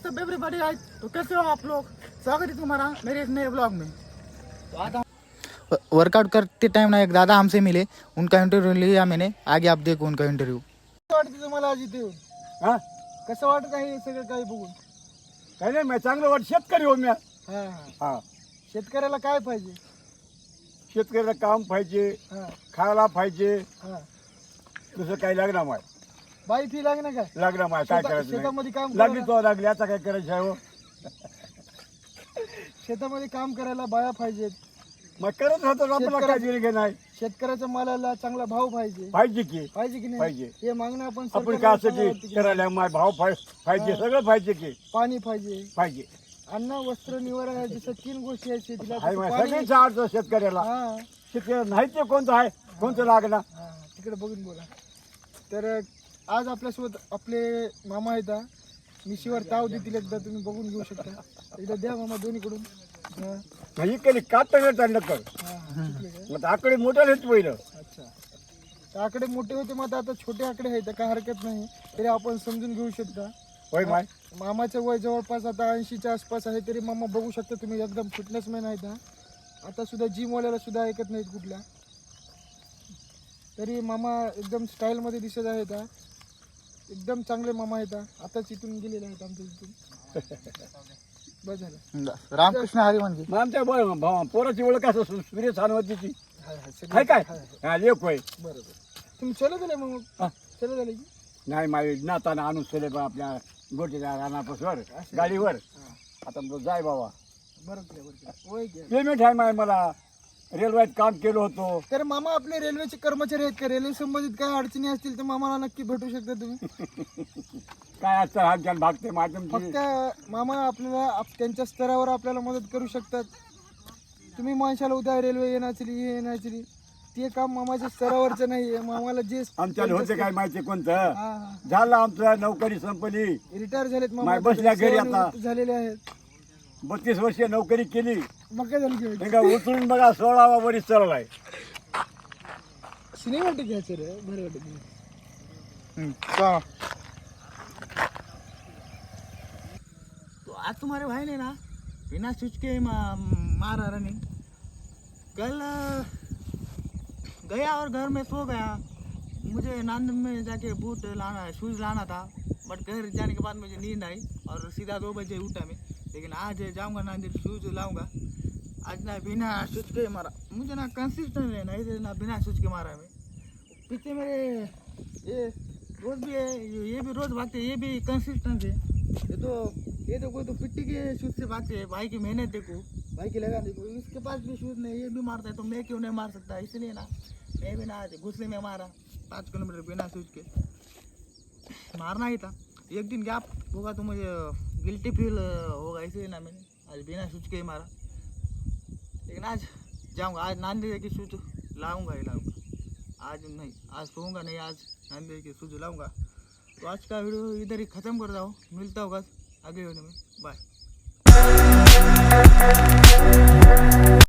WhatsApp everybody guys, तो कैसे हो आप लोग। स्वागत है तुम्हारा मेरे इस नए ब्लॉग में। तो आज वर्कआउट करते टाइम ना एक दादा हमसे मिले, उनका इंटरव्यू लिया मैंने। आगे आप देखो उनका इंटरव्यू। कसं वाटतं तुम्हाला आज इथे येऊन? हा कसं वाटत आहे सगळं काही बघून? काही नाही मी चांगलं वाट शेतकरी हो मी हा हा शेतकऱ्याला काय पाहिजे? शेतकऱ्याला काम पाहिजे, हा खायला पाहिजे, हा दुसरं काही लागणार माय बाई फी लागणार काय? लागणार माय काय करायचं शेतामध्ये काम नाही. लागली करायला- तो लागली आता काय करायचं आहे हो. शेतामध्ये काम करायला बाया पाहिजेत. मग करत राहतो आपल्याला काय दिले की नाही शेतकऱ्याच्या मालाला चांगला भाव पाहिजे. पाहिजे की पाहिजे की नाही? पाहिजे. हे मागणं आपण आपण सरकारला काय असं सांगावं लागतं की की करायला माय भाव पाहिजे सगळं पाहिजे की पाणी पाहिजे, पाहिजे अन्न वस्त्र निवारा या जसं 3 गोष्टी आहेत शेतीला. हाय तसं माय पाणी- सगळ्यांचा अर्थ शेतकऱ्याला हा शेतकऱ्याला नाही ते कोणतं आहे कोणतं लागणार. हा, तिकडे बघून बोला. तर आज आपल्यासोबत आपले मामा आहेत हा. मिशीवर ताव देतील एकदा, तुम्ही बघून घेऊ शकता. एकदा द्या मामा दोन्हीकडून. हा, नाही कधी काटतं चाललं कर हा, शिकले काय? मग आकडे मोठं येत पहिलं. अच्छा, तर आकडे मोठे होते, मग आता छोटे आकडे आहेत, काय हरकत नाही. तरी आपण समजून घेऊ शकता. होय माय मामाचं वय जवळपास आता 80च्या आसपास आहे, तरी मामा बघू शकता तुम्ही एकदम फिटनेसमॅन आहेत हा. आता सुद्धा जिमवाल्याला सुद्धा ऐकत नाहीत कुठल्या. तरी मामा एकदम स्टाईलमध्ये दिसत आहेत हा. एकदम चांगले मामा आहेत हा. आताच इथून गेलेले आहेत आमच्या इथून. बस झालं. रामकृष्ण हरी म्हणजे मग आमच्या पोराची ओळख असं सूर्य सानवतीची हाय हाय सगळं काय काय हाय, हाय. हा लेख होय. बरोबर. तुम्ही चला झाले मग? हा. चला झाले की? नाही माय नाताना आणून चले बा आपल्या गोटीच्या रानापासवर असं. गाडीवर. हा. आता मग जाय बाबा बरं केलं, बरं केलं. होय की. पेमेंट आहे माय मला रेल्वेत काम केलं होतो. तर मामा आपले रेल्वेचे कर्मचारी आहेत का? रेल्वे संबंधित काय अडचणी असतील तर मामाला नक्की भेटू शकता तुम्ही. काय असतं हालचाल भागते माध्यम फक्त मामा आपल्याला त्यांच्या स्तरावर आपल्याला मदत करू शकतात. तुम्ही माणसाला उद्या रेल्वे येण्याची हे येण्याची ते काम मामाच्या स्तरावरचं नाही. मामाला जे आमच्याला होते काय माहिती कोणतं हा झालं आमचं नोकरी संपली. रिटायर झालेत मामा. माय बसल्या घरी आता. सेवानिवृत्त झालेले आहेत. 32 वर्ष नोकरी केली. मग काय झालं की? ते का उचलून बघा 16वा वरीस चढलाय. सिनेमॅटिक घ्यायचं रे, बरं वाटत नाही. तो आज तुम्हारे भाई ने ना बिना स्विच के मारा रनिंग। कल गया और घर में सो गया। मुझे नांदन में जाके बूट लाना, शूज़ लाना था, बट घर जाने के बाद मुझे नींद आई और सीधा 2 बजे उठा मैं। लेकिन आज जाऊंगा नांदेड़, शूज़ लाऊंगा। आज ना बिना स्विच के मारा, मुझे ना कंसिस्टेंट है ना, इधर ना बिना स्विच के मारा मैं। पीछे मेरे ये रोज भी है, ये भी रोज भागते, ये भी कंसिस्टेंट है। ये तो कोई तो पिट्टी के शूज से भागते हैं। भाई की मेहनत देखो, भाई की लगा देखो। इसके पास भी शूज नहीं, ये भी मारता है, तो मैं क्यों नहीं मार सकता? इसलिए ना मैं भी ना आज गुस्से में मारा 5 किलोमीटर बिना शूज के। मारना ही था। एक दिन गैप होगा तो मुझे गिल्टी फील होगा, इसलिए ना मैंने आज बिना शूज के ही मारा। लेकिन आज जाऊँगा, आज नांदेड़ के शूज लाऊंगा ही लाऊंगा। आज नहीं, आज सोऊंगा नहीं, आज नांदेड़ के शूज लाऊंगा। तो आज का वीडियो इधर ही ख़त्म करता हूँ। मिलता होगा अगले वीडियो में। बाय।